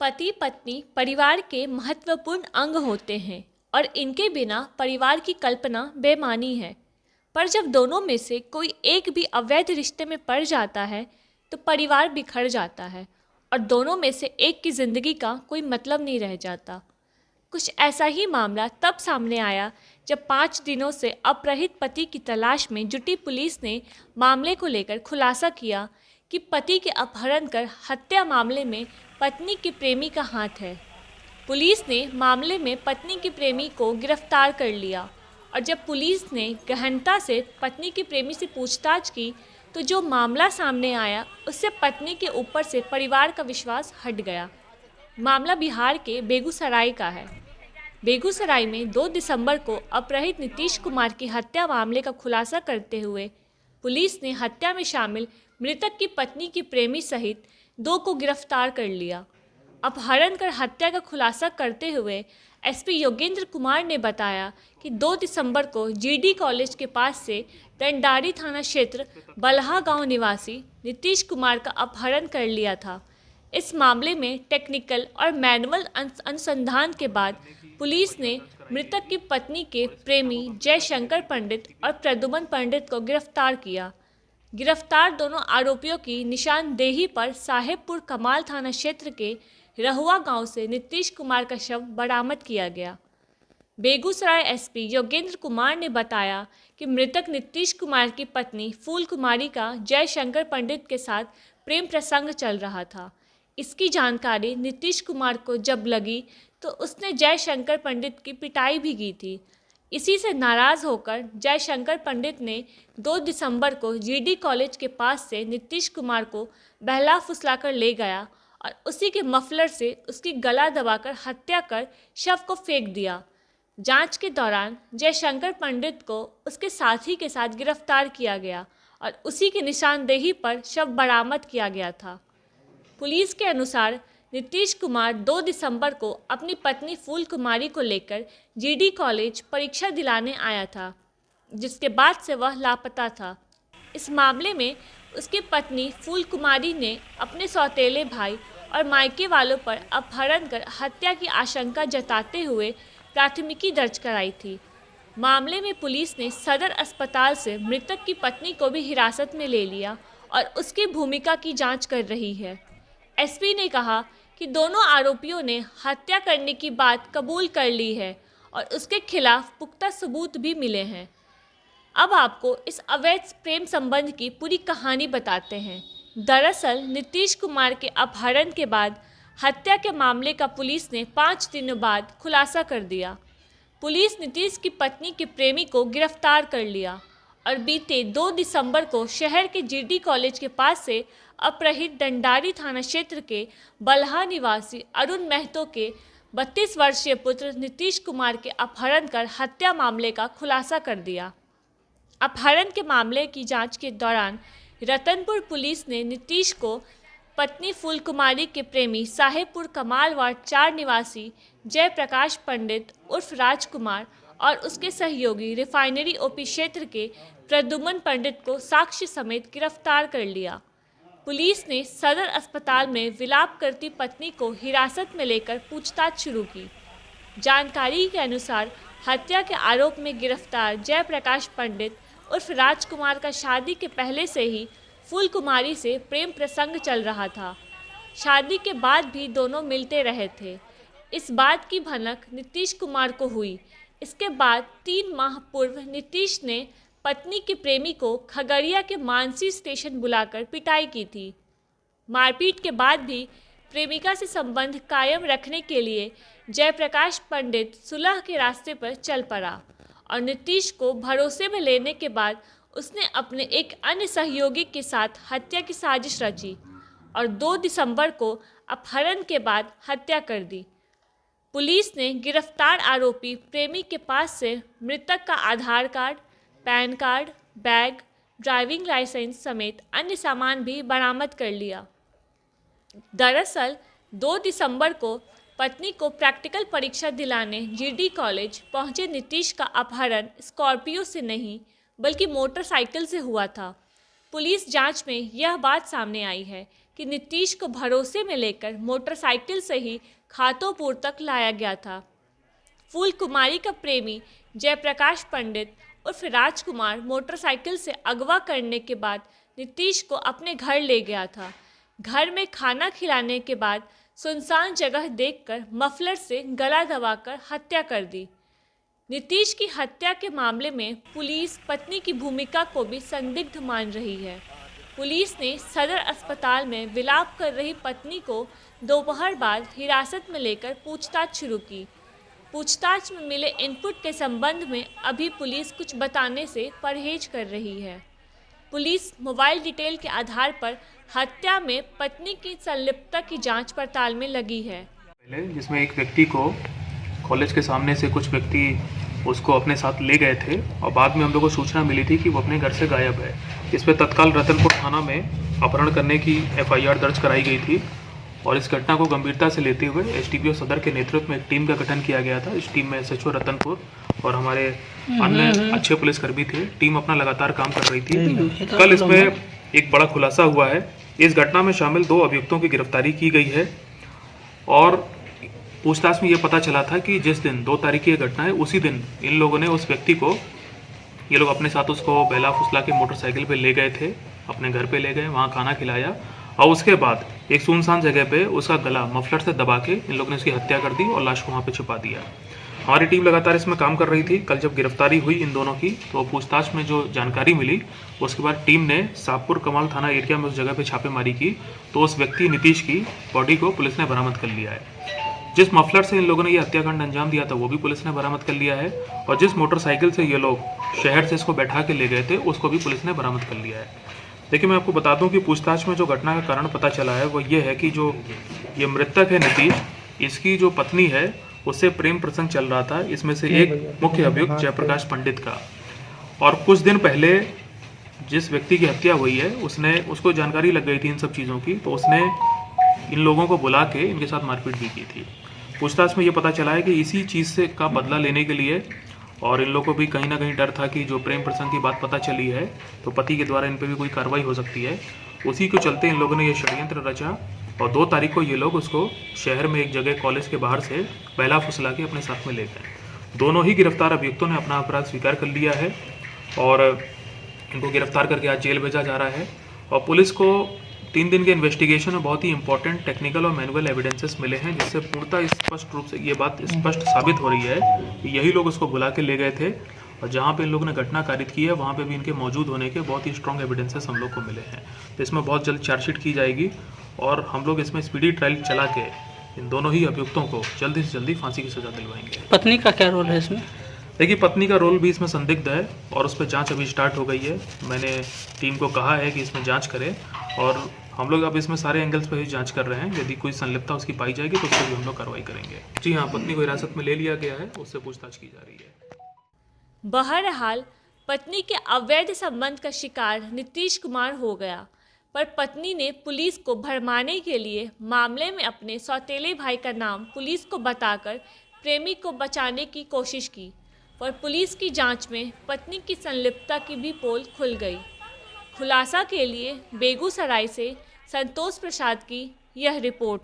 पति पत्नी परिवार के महत्वपूर्ण अंग होते हैं और इनके बिना परिवार की कल्पना बेमानी है। पर जब दोनों में से कोई एक भी अवैध रिश्ते में पड़ जाता है तो परिवार बिखर जाता है और दोनों में से एक की ज़िंदगी का कोई मतलब नहीं रह जाता। कुछ ऐसा ही मामला तब सामने आया जब 5 दिनों से अपहृत पति की तलाश में जुटी पुलिस ने मामले को लेकर खुलासा किया कि पति के अपहरण कर हत्या मामले में पत्नी के प्रेमी का हाथ है। पुलिस ने मामले में पत्नी के प्रेमी को गिरफ्तार कर लिया और जब पुलिस ने गहनता से पत्नी के प्रेमी से पूछताछ की तो जो मामला सामने आया उससे पत्नी के ऊपर से परिवार का विश्वास हट गया। मामला बिहार के बेगूसराय का है। बेगूसराय में 2 दिसंबर को अपहृत नीतीश कुमार की हत्या मामले का खुलासा करते हुए पुलिस ने हत्या में शामिल मृतक की पत्नी के प्रेमी सहित 2 को गिरफ्तार कर लिया। अपहरण कर हत्या का खुलासा करते हुए एसपी योगेंद्र कुमार ने बताया कि 2 दिसंबर को जीडी कॉलेज के पास से दंडारी थाना क्षेत्र बलहा गांव निवासी नीतीश कुमार का अपहरण कर लिया था। इस मामले में टेक्निकल और मैनुअल अनुसंधान के बाद पुलिस ने मृतक की पत्नी के प्रेमी जयशंकर पंडित और प्रद्युमन पंडित को गिरफ्तार किया। गिरफ्तार दोनों आरोपियों की निशानदेही पर साहेबपुर कमाल थाना क्षेत्र के रहुआ गांव से नीतीश कुमार का शव बरामद किया गया। बेगूसराय एसपी योगेंद्र कुमार ने बताया कि मृतक नीतीश कुमार की पत्नी फूल कुमारी का जयशंकर पंडित के साथ प्रेम प्रसंग चल रहा था। इसकी जानकारी नीतीश कुमार को जब लगी तो उसने जयशंकर पंडित की पिटाई भी की थी। इसी से नाराज़ होकर जयशंकर पंडित ने 2 दिसंबर को जीडी कॉलेज के पास से नीतीश कुमार को बहला फुसलाकर ले गया और उसी के मफलर से उसकी गला दबाकर हत्या कर शव को फेंक दिया। जांच के दौरान जयशंकर पंडित को उसके साथी के साथ गिरफ्तार किया गया और उसी की निशानदेही पर शव बरामद किया गया था। पुलिस के अनुसार नीतीश कुमार 2 दिसंबर को अपनी पत्नी फूल कुमारी को लेकर जीडी कॉलेज परीक्षा दिलाने आया था, जिसके बाद से वह लापता था। इस मामले में उसकी पत्नी फूल कुमारी ने अपने सौतेले भाई और मायके वालों पर अपहरण कर हत्या की आशंका जताते हुए प्राथमिकी दर्ज कराई थी। मामले में पुलिस ने सदर अस्पताल से मृतक की पत्नी को भी हिरासत में ले लिया और उसकी भूमिका की जांच कर रही है। एसपी ने कहा कि दोनों आरोपियों ने हत्या करने की बात कबूल कर ली है और उसके खिलाफ पुख्ता सबूत भी मिले हैं। अब आपको इस अवैध प्रेम संबंध की पूरी कहानी बताते हैं। दरअसल नीतीश कुमार के अपहरण के बाद हत्या के मामले का पुलिस ने 5 दिनों बाद खुलासा कर दिया। पुलिस नीतीश की पत्नी के प्रेमी को गिरफ्तार कर लिया और बीते 2 दिसंबर को शहर के जीडी कॉलेज के पास से अपहृत दंडारी थाना क्षेत्र के बलहा निवासी अरुण महतो के 32 वर्षीय पुत्र नीतीश कुमार के अपहरण कर हत्या मामले का खुलासा कर दिया। अपहरण के मामले की जांच के दौरान रतनपुर पुलिस ने नीतीश को पत्नी फूल कुमारी के प्रेमी साहेबपुर कमाल वार्ड 4 निवासी जयप्रकाश पंडित उर्फ राजकुमार और उसके सहयोगी रिफाइनरी ओपी क्षेत्र के प्रद्युमन पंडित को साक्ष्य समेत गिरफ्तार कर लिया। पुलिस ने सदर अस्पताल में विलाप करती पत्नी को हिरासत में लेकर पूछताछ शुरू की। जानकारी के अनुसार हत्या के आरोप में गिरफ्तार जयप्रकाश पंडित उर्फ राजकुमार का शादी के पहले से ही फूल कुमारी से प्रेम प्रसंग चल रहा था। शादी के बाद भी दोनों मिलते रहे थे। इस बात की भनक नीतीश कुमार को हुई। इसके बाद 3 माह पूर्व नीतीश ने पत्नी के प्रेमी को खगड़िया के मानसी स्टेशन बुलाकर पिटाई की थी। मारपीट के बाद भी प्रेमिका से संबंध कायम रखने के लिए जयप्रकाश पंडित सुलह के रास्ते पर चल पड़ा और नीतीश को भरोसे में लेने के बाद उसने अपने एक अन्य सहयोगी के साथ हत्या की साजिश रची और 2 दिसंबर को अपहरण के बाद हत्या कर दी। पुलिस ने गिरफ्तार आरोपी प्रेमी के पास से मृतक का Aadhaar card, PAN card, bag, driving licence समेत अन्य सामान भी बरामद कर लिया। दरअसल 2 दिसंबर को पत्नी को प्रैक्टिकल परीक्षा दिलाने जीडी कॉलेज पहुंचे नीतीश का अपहरण स्कॉर्पियो से नहीं बल्कि मोटरसाइकिल से हुआ था। पुलिस जांच में यह बात सामने आई है कि नीतीश को भरोसे में लेकर मोटरसाइकिल से ही खातोपुर तक लाया गया था। फूल कुमारी का प्रेमी जयप्रकाश पंडित उर्फ राजकुमार मोटरसाइकिल से अगवा करने के बाद नीतीश को अपने घर ले गया था। घर में खाना खिलाने के बाद सुनसान जगह देखकर मफलर से गला दबाकर हत्या कर दी। नीतीश की हत्या के मामले में पुलिस पत्नी की भूमिका को भी संदिग्ध मान रही है। पुलिस ने सदर अस्पताल में विलाप कर रही पत्नी को दोपहर बाद हिरासत में लेकर पूछताछ शुरू की। पूछताछ में मिले इनपुट के संबंध में अभी पुलिस कुछ बताने से परहेज कर रही है। पुलिस मोबाइल डिटेल के आधार पर हत्या में पत्नी की संलिप्तता की जांच पड़ताल में लगी है। जिसमें एक व्यक्ति को कॉलेज के सामने से कुछ व्यक्ति उसको अपने साथ ले गए थे और बाद में हम लोग को सूचना मिली थी कि वो अपने घर से गायब है। इस पर तत्काल रतनपुर थाना में अपहरण करने की FIR दर्ज कराई गई थी और इस घटना को गंभीरता से लेते हुए SDPO सदर के नेतृत्व में एक टीम का गठन किया गया था। इस टीम में SHO रतनपुर और हमारे अन्य अच्छे पुलिसकर्मी थे। टीम अपना लगातार काम कर रही थी। कल इसमें एक बड़ा खुलासा हुआ है। इस घटना में शामिल 2 अभियुक्तों की गिरफ्तारी की गई है और पूछताछ में ये पता चला था कि जिस दिन 2 तारीख की घटना है उसी दिन इन लोगों ने उस व्यक्ति को, ये लोग अपने साथ उसको बहला फुसला के मोटरसाइकिल पे ले गए थे, अपने घर पे ले गए, वहाँ खाना खिलाया और उसके बाद एक सुनसान जगह पे उसका गला मफलर से दबा के इन लोगों ने उसकी हत्या कर दी और लाश को वहाँ पे छुपा दिया। हमारी टीम लगातार इसमें काम कर रही थी। कल जब गिरफ्तारी हुई इन दोनों की तो पूछताछ में जो जानकारी मिली उसके बाद टीम ने साहपुर कमाल थाना एरिया में उस जगह पे छापेमारी की तो उस व्यक्ति नीतीश की बॉडी को पुलिस ने बरामद कर लिया है। जिस मफलर से इन लोगों ने ये हत्याकांड अंजाम दिया था वो भी पुलिस ने बरामद कर लिया है और जिस मोटरसाइकिल से ये लोग शहर से इसको बैठा के ले गए थे उसको भी पुलिस ने बरामद कर लिया है। देखिए, मैं आपको बता दूं कि पूछताछ में जो घटना का कारण पता चला है वो ये है कि जो ये मृतक है नीतीश, इसकी जो पत्नी है उससे प्रेम प्रसंग चल रहा था। इसमें से एक मुख्य अभियुक्त जयप्रकाश पंडित का, और कुछ दिन पहले जिस व्यक्ति की हत्या हुई है उसको जानकारी लग गई थी इन सब चीज़ों की, तो उसने इन लोगों को बुला के इनके साथ मारपीट भी की थी। पूछताछ में ये पता चला है कि इसी चीज़ से का बदला लेने के लिए, और इन लोगों को भी कहीं ना कहीं डर था कि जो प्रेम प्रसंग की बात पता चली है तो पति के द्वारा इन पर भी कोई कार्रवाई हो सकती है, उसी के चलते इन लोगों ने ये षड्यंत्र रचा और 2 तारीख को ये लोग उसको शहर में एक जगह कॉलेज के बाहर से बहला फुसला के अपने साथ में ले गए। दोनों ही गिरफ्तार अभियुक्तों ने अपना अपराध स्वीकार कर लिया है और इनको गिरफ्तार करके आज जेल भेजा जा रहा है। और पुलिस को 3 दिन के इन्वेस्टिगेशन में बहुत ही इंपॉर्टेंट टेक्निकल और मैनुअल एविडेंसेस मिले हैं जिससे पूर्णतः स्पष्ट रूप से ये बात स्पष्ट साबित हो रही है कि यही लोग उसको बुला के ले गए थे और जहाँ पे इन लोगों ने घटना कारित की है वहाँ पे भी इनके मौजूद होने के बहुत ही स्ट्रॉन्ग एविडेंसेस हम लोग को मिले हैं। तो इसमें बहुत जल्द चार्जशीट की जाएगी और हम लोग इसमें स्पीडी ट्रायल चला के इन दोनों ही अभियुक्तों को जल्दी से जल्दी फांसी की सजा दिलवाएंगे। पत्नी का क्या रोल है इसमें? देखिए, पत्नी का रोल भी इसमें संदिग्ध है और उस पर जांच अभी स्टार्ट हो गई है। मैंने टीम को कहा है कि इसमें जांच करें और हम लोग अब इसमें सारे एंगल्स पर ही जांच कर रहे हैं। यदि कोई संलिप्तता उसकी पाई जाएगी तो उस पर भी हम लोग कार्रवाई करेंगे। जी हाँ, पत्नी को हिरासत में ले लिया गया है, उससे पूछताछ की जा रही है। बहरहाल पत्नी के अवैध संबंध का शिकार नीतीश कुमार हो गया, पर पत्नी ने पुलिस को भरमाने के लिए मामले में अपने सौतेले भाई का नाम पुलिस को बताकर प्रेमी को बचाने की कोशिश की, पर पुलिस की जांच में पत्नी की संलिप्तता की भी पोल खुल गई। खुलासा के लिए बेगूसराय से संतोष प्रसाद की यह रिपोर्ट।